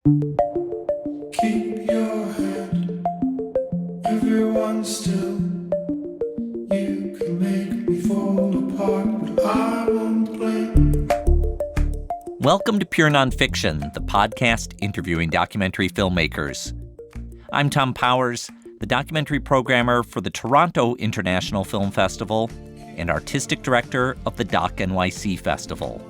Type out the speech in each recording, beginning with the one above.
Keep your head, everyone still. You can make me fall apart, but I won't blame. Welcome to Pure Nonfiction, the podcast interviewing documentary filmmakers. I'm Tom Powers, the documentary programmer for the Toronto International Film Festival and artistic director of the Doc NYC Festival.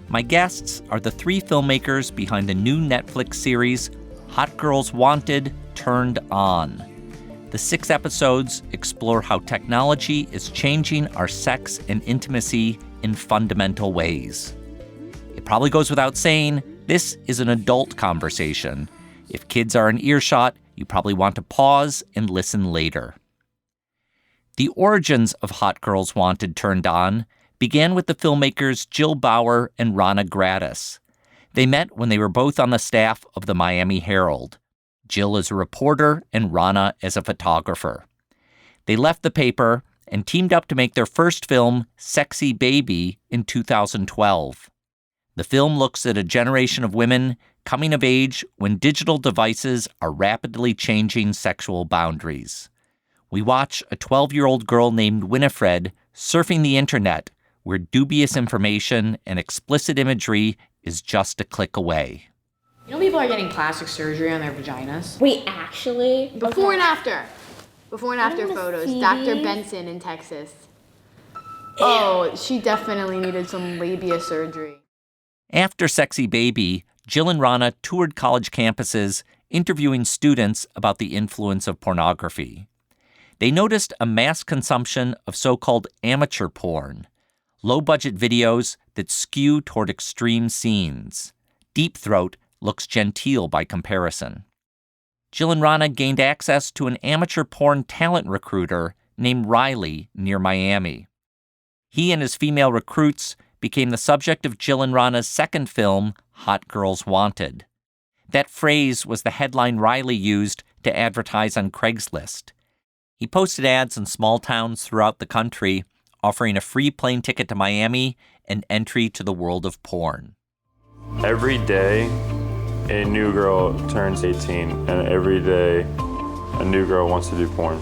My guests are the three filmmakers behind the new Netflix series, Hot Girls Wanted, Turned On. The 6 episodes explore how technology is changing our sex and intimacy in fundamental ways. It probably goes without saying, this is an adult conversation. If kids are in earshot, you probably want to pause and listen later. The origins of Hot Girls Wanted, Turned On began with the filmmakers Jill Bauer and Ronna Gradus. They met when they were both on the staff of the Miami Herald. Jill as a reporter and Ronna as a photographer. They left the paper and teamed up to make their first film, Sexy Baby, in 2012. The film looks at a generation of women coming of age when digital devices are rapidly changing sexual boundaries. We watch a 12-year-old girl named Winifred surfing the internet where dubious information and explicit imagery is just a click away. You know people are getting plastic surgery on their vaginas? Wait, actually? Before and after. Before and after wanna photos. see Dr. these. Benson in Texas. Oh, she definitely needed some labia surgery. After Sexy Baby, Jill and Ronna toured college campuses interviewing students about the influence of pornography. They noticed a mass consumption of so-called amateur porn, low-budget videos that skew toward extreme scenes. Deep Throat looks genteel by comparison. Jill and Ronna gained access to an amateur porn talent recruiter named Riley near Miami. He and his female recruits became the subject of Jill and Ronna's second film, Hot Girls Wanted. That phrase was the headline Riley used to advertise on Craigslist. He posted ads in small towns throughout the country, offering a free plane ticket to Miami and entry to the world of porn. Every day, a new girl turns 18, and every day, a new girl wants to do porn.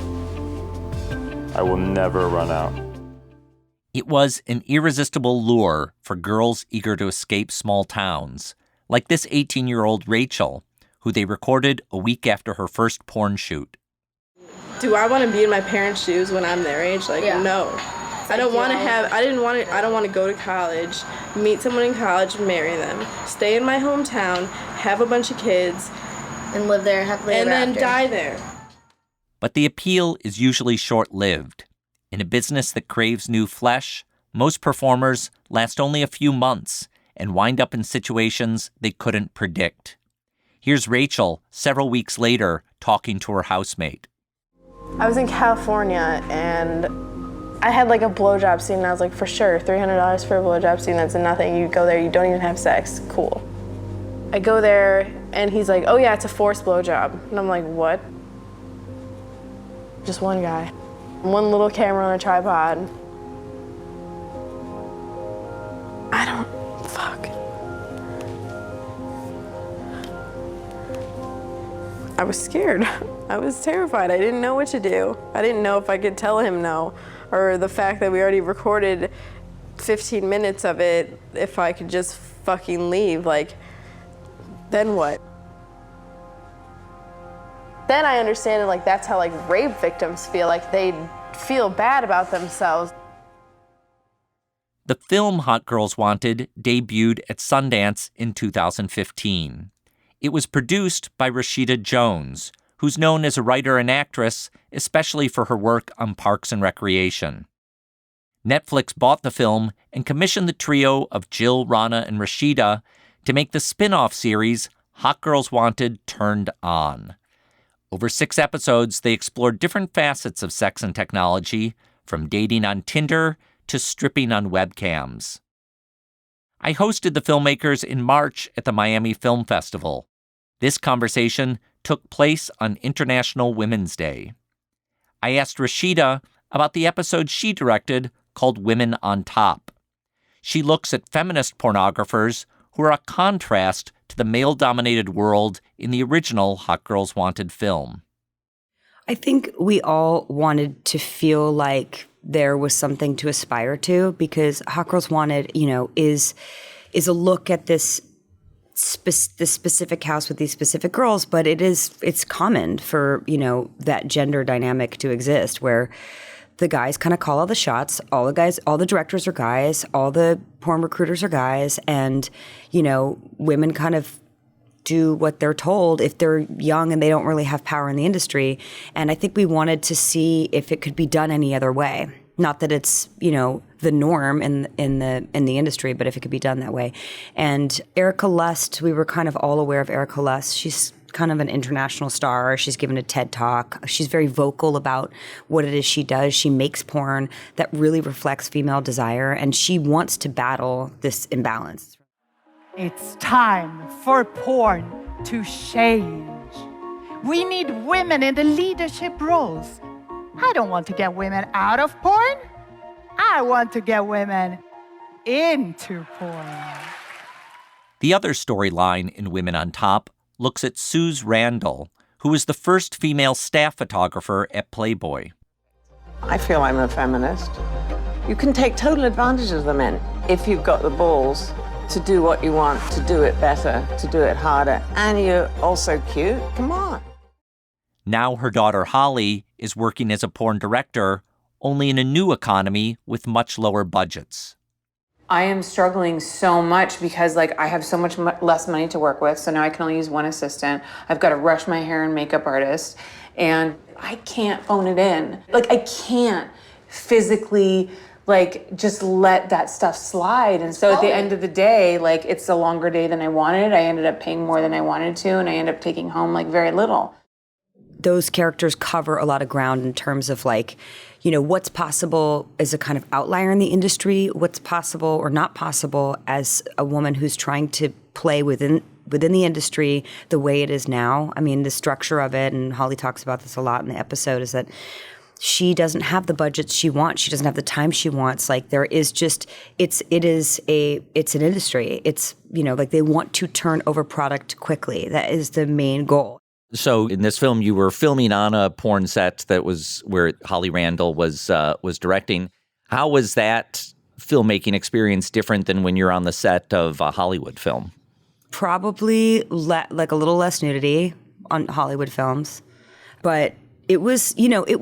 I will never run out. It was an irresistible lure for girls eager to escape small towns, like this 18-year-old Rachel, who they recorded a week after her first porn shoot. Do I want to be in my parents' shoes when I'm their age? No. I don't want to go to college, meet someone in college, marry them, stay in my hometown, have a bunch of kids, And live there happily and ever then after. die there. But the appeal is usually short-lived. In a business that craves new flesh, most performers last only a few months and wind up in situations they couldn't predict. Here's Rachel, several weeks later, talking to her housemate. I was in California and I had like a blowjob scene and I was like, for sure, $300 for a blowjob scene, that's nothing. You go there, you don't even have sex, cool. I go there and he's like, oh yeah, it's a forced blowjob. And I'm like, what? Just one guy. One little camera on a tripod. Fuck. I was scared. I was terrified. I didn't know what to do. I didn't know if I could tell him no, or the fact that we already recorded 15 minutes of it, if I could just fucking leave, then what? Then I understand it, that's how rape victims feel, they feel bad about themselves. The film Hot Girls Wanted debuted at Sundance in 2015. It was produced by Rashida Jones, who's known as a writer and actress, especially for her work on Parks and Recreation. Netflix bought the film and commissioned the trio of Jill, Ronna, and Rashida to make the spin-off series Hot Girls Wanted, Turned On. Over 6 episodes, they explored different facets of sex and technology, from dating on Tinder to stripping on webcams. I hosted the filmmakers in March at the Miami Film Festival. This conversation took place on International Women's Day. I asked Rashida about the episode she directed called Women on Top. She looks at feminist pornographers who are a contrast to the male-dominated world in the original Hot Girls Wanted film. I think we all wanted to feel like there was something to aspire to, because Hot Girls Wanted, is a look at this specific house with these specific girls, but it's common for, that gender dynamic to exist where the guys kind of call all the shots, all the directors are guys, all the porn recruiters are guys, and, women kind of do what they're told if they're young and they don't really have power in the industry. And I think we wanted to see if it could be done any other way. Not that it's, the norm in the industry, but if it could be done that way. And Erica Lust, we were kind of all aware of Erica Lust. She's kind of an international star. She's given a TED Talk. She's very vocal about what it is she does. She makes porn that really reflects female desire, and she wants to battle this imbalance. It's time for porn to change. We need women in the leadership roles. I don't want to get women out of porn. I want to get women into porn. The other storyline in Women on Top looks at Suze Randall, who was the first female staff photographer at Playboy. I feel I'm a feminist. You can take total advantage of the men if you've got the balls to do what you want, to do it better, to do it harder, and you're also cute. Come on. Now her daughter Holly is working as a porn director, only in a new economy with much lower budgets. I am struggling so much because I have so much less money to work with, so now I can only use one assistant. I've got to rush my hair and makeup artist, and I can't phone it in. I can't physically just let that stuff slide. And so at the end of the day, it's a longer day than I wanted. I ended up paying more than I wanted to, and I ended up taking home very little. Those characters cover a lot of ground in terms of what's possible as a kind of outlier in the industry, what's possible or not possible as a woman who's trying to play within the industry the way it is now. I mean, the structure of it, and Holly talks about this a lot in the episode, is that she doesn't have the budgets she wants. She doesn't have the time she wants. There is just, it's an industry. It's, they want to turn over product quickly. That is the main goal. So in this film, you were filming on a porn set that was where Holly Randall was directing. How was that filmmaking experience different than when you're on the set of a Hollywood film? Probably a little less nudity on Hollywood films, but it was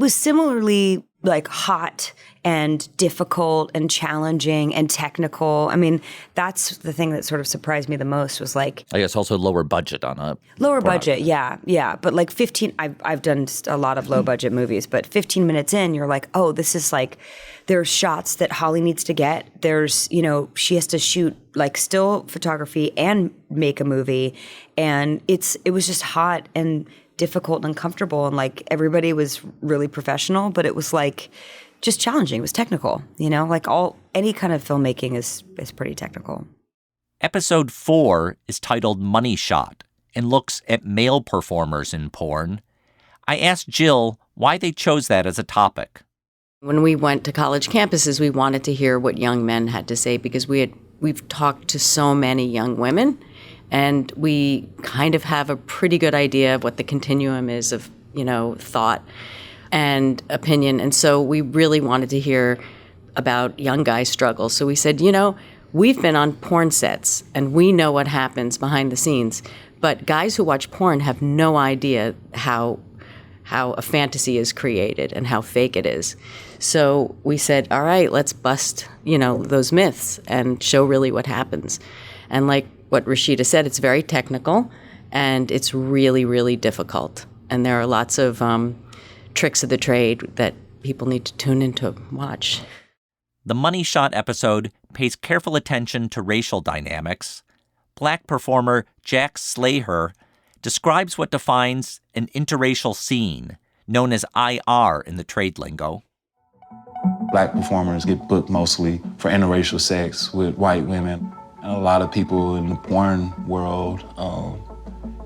similarly hot and difficult and challenging and technical. I mean, that's the thing that sort of surprised me the most was I guess also lower budget on a lower budget. Yeah. But 15, I've done a lot of low budget movies, but 15 minutes in, you're oh, this is there's shots that Holly needs to get. There's, she has to shoot still photography and make a movie. And it was just hot and difficult and uncomfortable, and everybody was really professional, but it was just challenging. It was technical, any kind of filmmaking is pretty technical. Episode 4 is titled Money Shot and looks at male performers in porn. I asked Jill why they chose that as a topic. When we went to college campuses, we wanted to hear what young men had to say because we've talked to so many young women. And we kind of have a pretty good idea of what the continuum is of, thought and opinion. And so we really wanted to hear about young guys' struggles. So we said, we've been on porn sets and we know what happens behind the scenes. But guys who watch porn have no idea how a fantasy is created and how fake it is. So we said, all right, let's bust, those myths and show really what happens. And what Rashida said, it's very technical and it's really, really difficult. And there are lots of tricks of the trade that people need to tune in to watch. The Money Shot episode pays careful attention to racial dynamics. Black performer Jack Slaher describes what defines an interracial scene, known as IR in the trade lingo. Black performers get booked mostly for interracial sex with white women. And a lot of people in the porn world,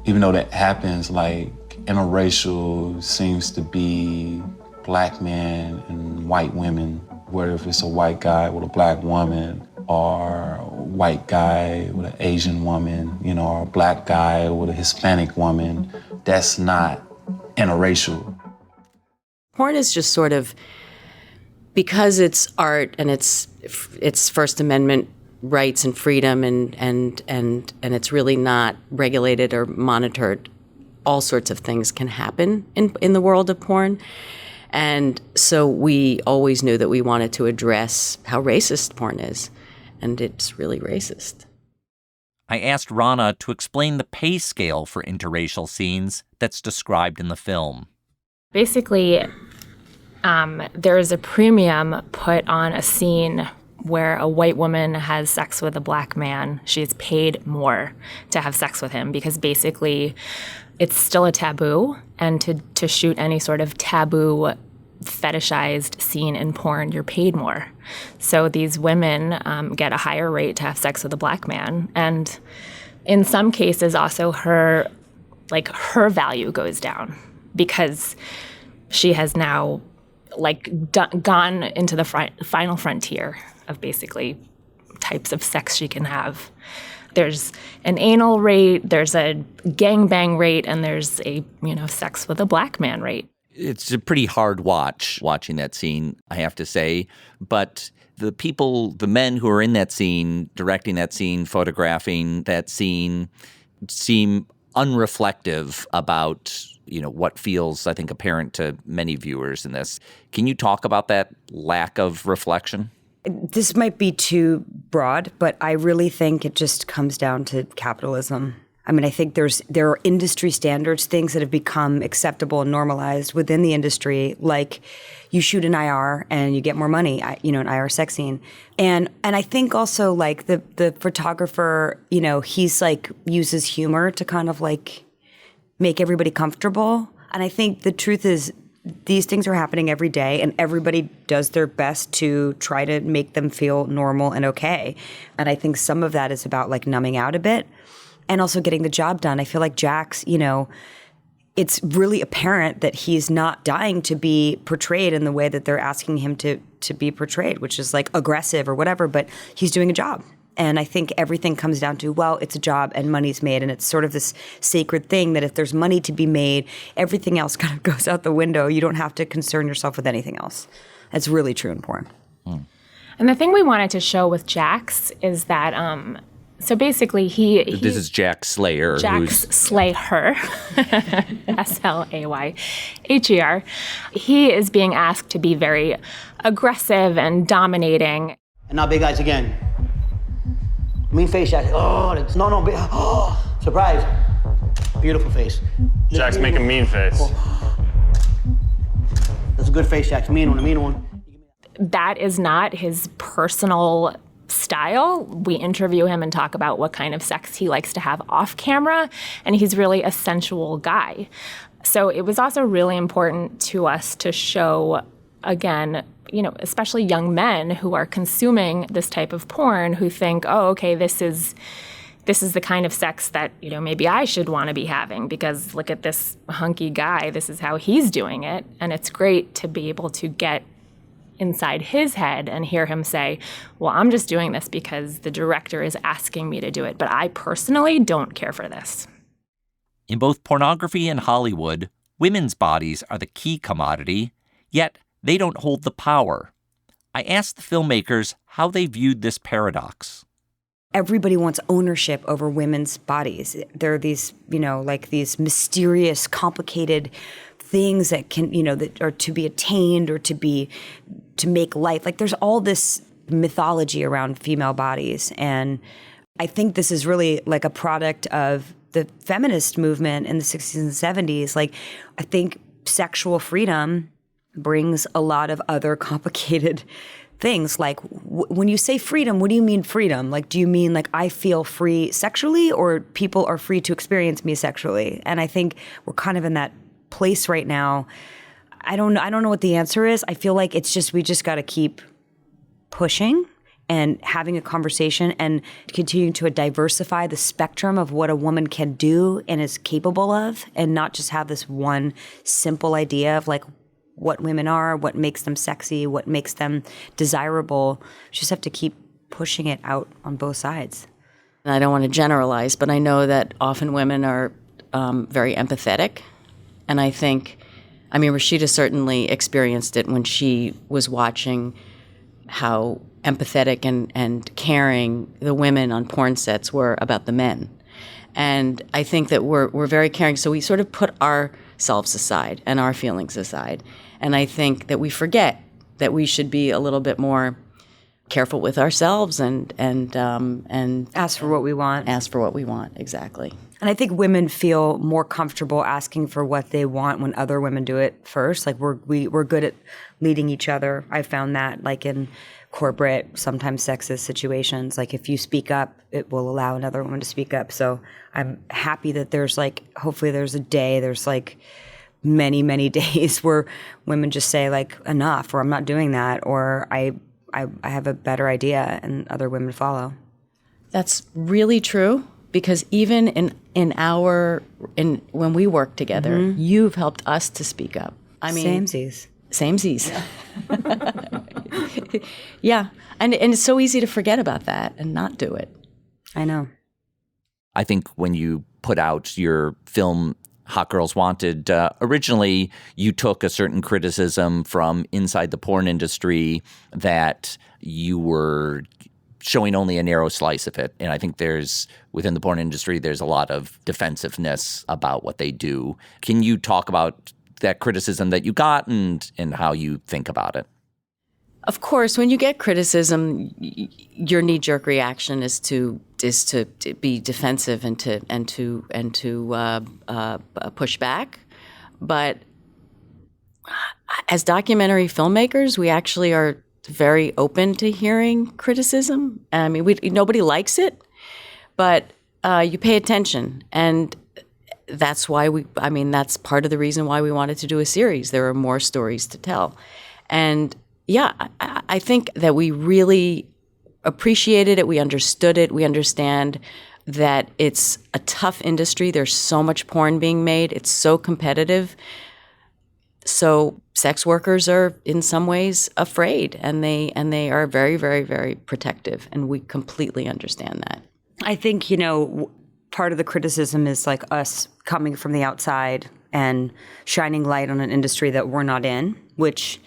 even though that happens, interracial seems to be black men and white women, where if it's a white guy with a black woman, or a white guy with an Asian woman, you know, or a black guy with a Hispanic woman. That's not interracial. Porn is just sort of, because it's art and it's First Amendment rights and freedom and it's really not regulated or monitored, all sorts of things can happen in the world of porn. And so we always knew that we wanted to address how racist porn is, and it's really racist. I asked Ronna to explain the pay scale for interracial scenes that's described in the film. Basically, there is a premium put on a scene where a white woman has sex with a black man. She's paid more to have sex with him because basically it's still a taboo, and to shoot any sort of taboo fetishized scene in porn, you're paid more. So these women get a higher rate to have sex with a black man, and in some cases also her value goes down because she has now gone into the final frontier of basically types of sex she can have. There's an anal rate, there's a gangbang rate, and there's a sex with a black man rate. It's a pretty hard watching that scene, I have to say. But the men who are in that scene, directing that scene, photographing that scene, seem unreflective about, what feels, I think, apparent to many viewers in this. Can you talk about that lack of reflection? This might be too broad, but I really think it just comes down to capitalism. I mean, I think there are industry standards, things that have become acceptable and normalized within the industry, like you shoot an IR and you get more money, an IR sex scene. And I think also like the photographer, he's uses humor to kind of make everybody comfortable. And I think the truth is these things are happening every day and everybody does their best to try to make them feel normal and okay. And I think some of that is about numbing out a bit. And also getting the job done. I feel like Jax, it's really apparent that he's not dying to be portrayed in the way that they're asking him to be portrayed, which is aggressive or whatever, but he's doing a job. And I think everything comes down to, well, it's a job and money's made. And it's sort of this sacred thing that if there's money to be made, everything else kind of goes out the window. You don't have to concern yourself with anything else. That's really true in porn. And the thing we wanted to show with Jax is that so basically, this is Jack Slayer. Jax Slayer, Slayher. He is being asked to be very aggressive and dominating. And now big eyes again. Mean face, Jax. Oh, it's no big. Oh, surprise. Beautiful face. Jax, make a mean face. That's a good face, Jax. Mean one. That is not his personal style. We interview him and talk about what kind of sex he likes to have off camera, and he's really a sensual guy. So it was also really important to us to show, again, especially young men who are consuming this type of porn who think, oh, okay, this is the kind of sex that, maybe I should want to be having because look at this hunky guy, this is how he's doing it. And it's great to be able to get inside his head and hear him say, well, I'm just doing this because the director is asking me to do it, but I personally don't care for this. In both pornography and Hollywood, women's bodies are the key commodity, yet they don't hold the power. I asked the filmmakers how they viewed this paradox. Everybody wants ownership over women's bodies. There are these, these mysterious, complicated things that can, that are to be attained or to make life. There's all this mythology around female bodies. And I think this is really a product of the feminist movement in the 60s and 70s. I think sexual freedom brings a lot of other complicated things. When you say freedom, what do you mean freedom? Do you mean I feel free sexually, or people are free to experience me sexually? And I think we're kind of in that place right now. I don't know what the answer is. I feel like we just got to keep pushing and having a conversation and continuing to diversify the spectrum of what a woman can do and is capable of, and not just have this one simple idea of what women are, what makes them sexy, what makes them desirable. We just have to keep pushing it out on both sides. And I don't want to generalize, but I know that often women are very empathetic. And I think, Rashida certainly experienced it when she was watching how empathetic and caring the women on porn sets were about the men. And I think that we're very caring, so we sort of put ourselves aside and our feelings aside. And I think that we forget that we should be a little bit more careful with ourselves and ask for what we want. Ask for what we want, exactly. And I think women feel more comfortable asking for what they want when other women do it first. Like we're good at leading each other. I found that like in corporate, sometimes sexist situations. Like if you speak up, it will allow another woman to speak up. So I'm happy that there's like, hopefully there's like many, many days where women just say like enough, or I'm not doing that, or I have a better idea, and other women follow. That's really true, because even when we work together, you've helped us to speak up. Samesies. Yeah, and it's so easy to forget about that and not do it. I know. I think when you put out your film Hot Girls Wanted, originally you took a certain criticism from inside the porn industry that you were showing only a narrow slice of it. And I think within the porn industry, there's a lot of defensiveness about what they do. Can you talk about that criticism that you got and how you think about it? Of course, when you get criticism, your knee-jerk reaction is to be defensive and to push back. But as documentary filmmakers, we actually are very open to hearing criticism. I mean, nobody likes it, but you pay attention, and that's why that's part of the reason why we wanted to do a series. There are more stories to tell, and yeah, I think that we really appreciated it. We understood it. We understand that it's a tough industry. There's so much porn being made. It's so competitive. So sex workers are in some ways afraid, and they are very, very, very protective, and we completely understand that. I think, part of the criticism is like us coming from the outside and shining light on an industry that we're not in, which,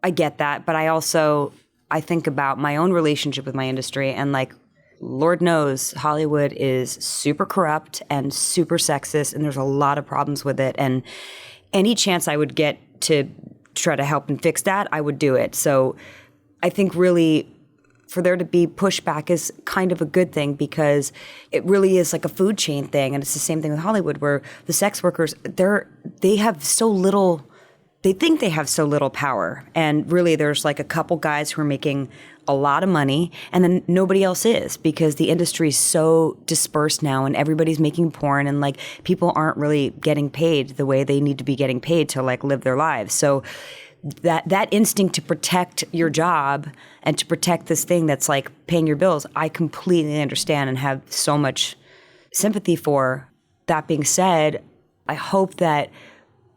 I get that, but I think about my own relationship with my industry, and like, Lord knows Hollywood is super corrupt and super sexist, and there's a lot of problems with it. And any chance I would get to try to help and fix that, I would do it. So I think really for there to be pushback is kind of a good thing, because it really is like a food chain thing. And it's the same thing with Hollywood, where the sex workers, they have so little. They think they have so little power, and really there's like a couple guys who are making a lot of money, and then nobody else is, because the industry is so dispersed now, and everybody's making porn, and like people aren't really getting paid the way they need to be getting paid to like live their lives. So that instinct to protect your job and to protect this thing that's like paying your bills, I completely understand and have so much sympathy for. That being said, I hope that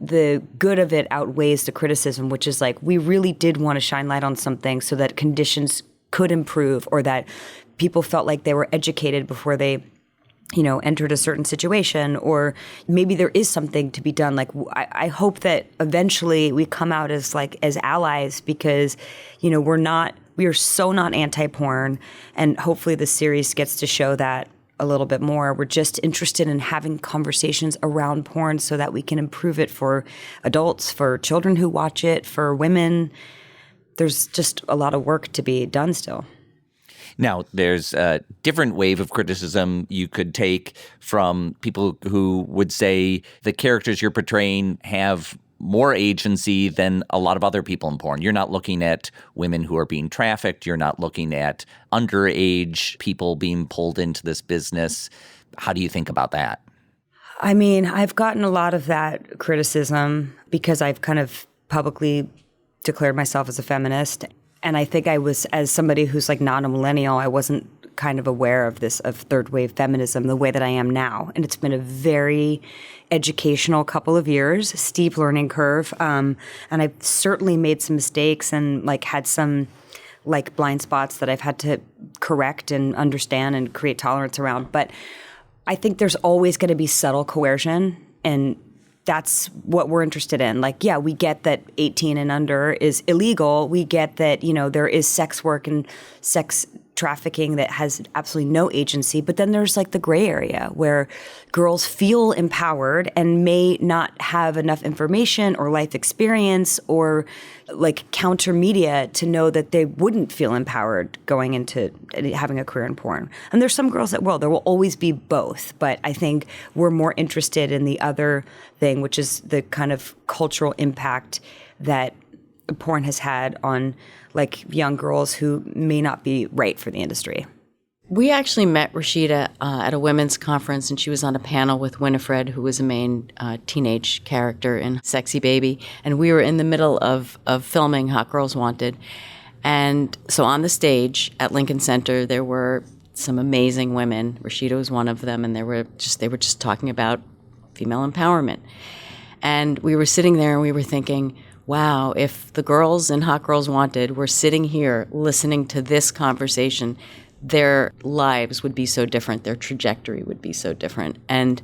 the good of it outweighs the criticism, which is like, we really did want to shine light on something so that conditions could improve, or that people felt like they were educated before they, entered a certain situation, or maybe there is something to be done. Like, I hope that eventually we come out as allies, because, we are so not anti-porn, and hopefully the series gets to show that a little bit more. We're just interested in having conversations around porn so that we can improve it for adults, for children who watch it, for women. There's just a lot of work to be done still. Now, there's a different wave of criticism you could take from people who would say the characters you're portraying have more agency than a lot of other people in porn. You're not looking at women who are being trafficked. You're not looking at underage people being pulled into this business. How do you think about that? I mean, I've gotten a lot of that criticism because I've kind of publicly declared myself as a feminist. And I think I was, as somebody who's like not a millennial, I wasn't kind of aware of third wave feminism the way that I am now. And it's been a very educational couple of years, steep learning curve. And I've certainly made some mistakes and like had some like blind spots that I've had to correct and understand and create tolerance around. But I think there's always going to be subtle coercion, and that's what we're interested in. Like, yeah, we get that 18 and under is illegal. We get that, there is sex work and sex trafficking that has absolutely no agency. But then there's like the gray area where girls feel empowered and may not have enough information or life experience or like counter media to know that they wouldn't feel empowered going into having a career in porn. And there's some girls that will. There will always be both. But I think we're more interested in the other thing, which is the kind of cultural impact that porn has had on like young girls who may not be right for the industry. We actually met Rashida at a women's conference, and she was on a panel with Winifred, who was a main teenage character in Sexy Baby. And we were in the middle of filming Hot Girls Wanted. And so on the stage at Lincoln Center, there were some amazing women. Rashida was one of them, and they were just talking about female empowerment. And we were sitting there and we were thinking, wow, if the girls in Hot Girls Wanted were sitting here listening to this conversation, their lives would be so different, their trajectory would be so different. And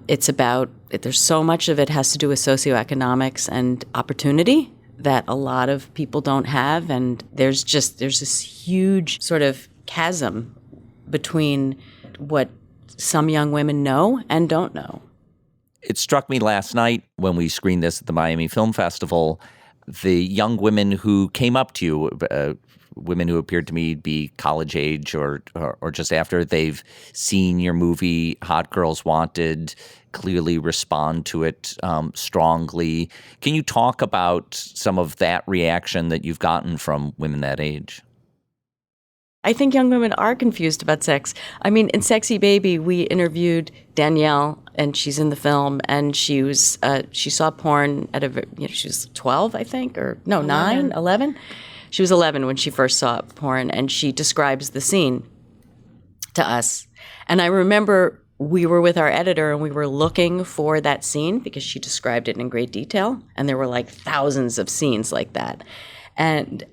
there's so much of it has to do with socioeconomics and opportunity that a lot of people don't have. And there's this huge sort of chasm between what some young women know and don't know. It struck me last night when we screened this at the Miami Film Festival, the young women who came up to you, women who appeared to me to be college age or just after they've seen your movie Hot Girls Wanted, clearly respond to it strongly. Can you talk about some of that reaction that you've gotten from women that age? I think young women are confused about sex. I mean, in Sexy Baby, we interviewed Danielle, and she's in the film, and she saw porn at she was 12, I think, or no, 9, 11? She was 11 when she first saw porn, and she describes the scene to us. And I remember we were with our editor, and we were looking for that scene because she described it in great detail, and there were like thousands of scenes like that. And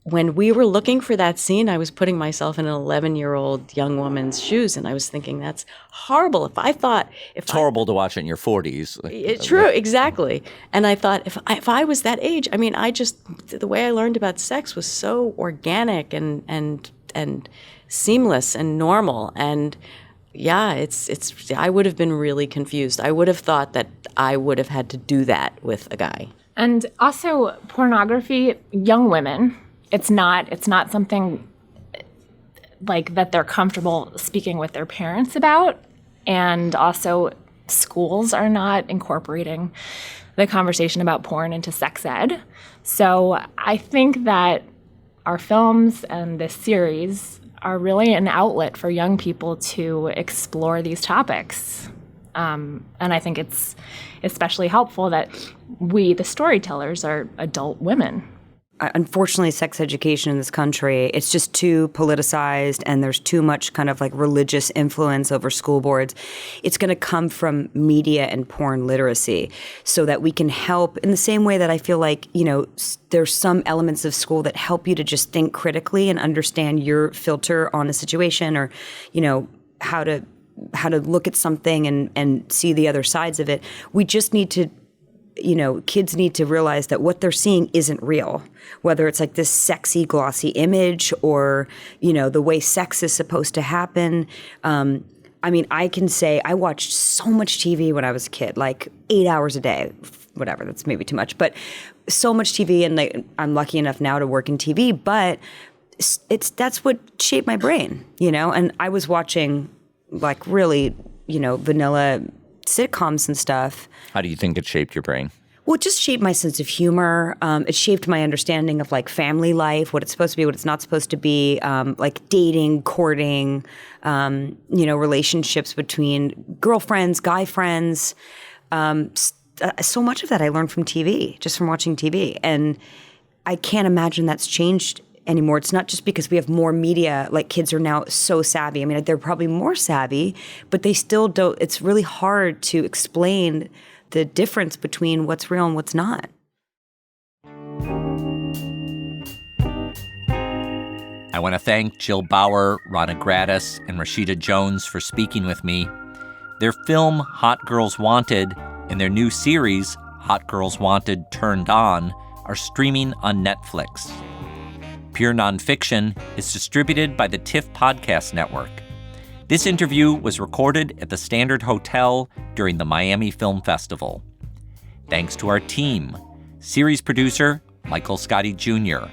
when we were looking for that scene, I was putting myself in an 11-year-old young woman's shoes, and I was thinking, that's horrible. It's horrible to watch in your 40s. It's true, exactly. And I thought, if I was that age, I mean, the way I learned about sex was so organic and seamless and normal. And yeah, I would have been really confused. I would have thought that I would have had to do that with a guy. And also pornography, young women, it's not something like that they're comfortable speaking with their parents about. And also schools are not incorporating the conversation about porn into sex ed. So I think that our films and this series are really an outlet for young people to explore these topics. And I think it's especially helpful that we, the storytellers, are adult women. Unfortunately, sex education in this country, it's just too politicized, and there's too much kind of like religious influence over school boards. It's going to come from media and porn literacy so that we can help in the same way that I feel like, there's some elements of school that help you to just think critically and understand your filter on a situation or, how to look at something and see the other sides of it. We just need to kids need to realize that what they're seeing isn't real, whether it's like this sexy, glossy image or, the way sex is supposed to happen. I can say I watched so much TV when I was a kid, like 8 hours a day, whatever, that's maybe too much, but so much TV. And I'm lucky enough now to work in TV, but that's what shaped my brain, and I was watching like really, vanilla sitcoms and stuff. How do you think it shaped your brain? Well, it just shaped my sense of humor. It shaped my understanding of like family life, what it's supposed to be, what it's not supposed to be, like dating, courting, relationships between girlfriends, guy friends. So much of that I learned from TV, just from watching TV. And I can't imagine that's changed anymore. It's not just because we have more media, like kids are now so savvy. They're probably more savvy, but they still don't, it's really hard to explain the difference between what's real and what's not. I want to thank Jill Bauer, Ronna Gradus, and Rashida Jones for speaking with me. Their film, Hot Girls Wanted, and their new series, Hot Girls Wanted Turned On, are streaming on Netflix. Pure Nonfiction is distributed by the TIFF Podcast Network. This interview was recorded at the Standard Hotel during the Miami Film Festival. Thanks to our team, series producer Michael Scotty Jr.,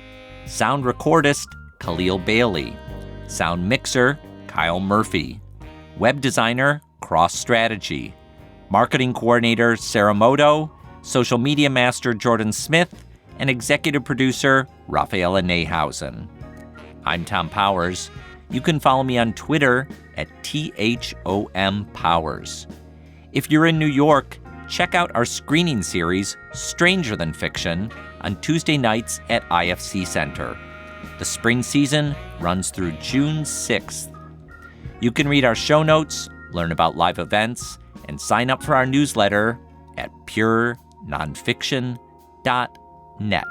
sound recordist Khalil Bailey, sound mixer Kyle Murphy, web designer Cross Strategy, marketing coordinator Sarah Moto, social media master Jordan Smith, and executive producer Rafaela Nehausen. I'm Tom Powers. You can follow me on Twitter at THOMPowers. If you're in New York, check out our screening series, Stranger Than Fiction, on Tuesday nights at IFC Center. The spring season runs through June 6th. You can read our show notes, learn about live events, and sign up for our newsletter at purenonfiction.net.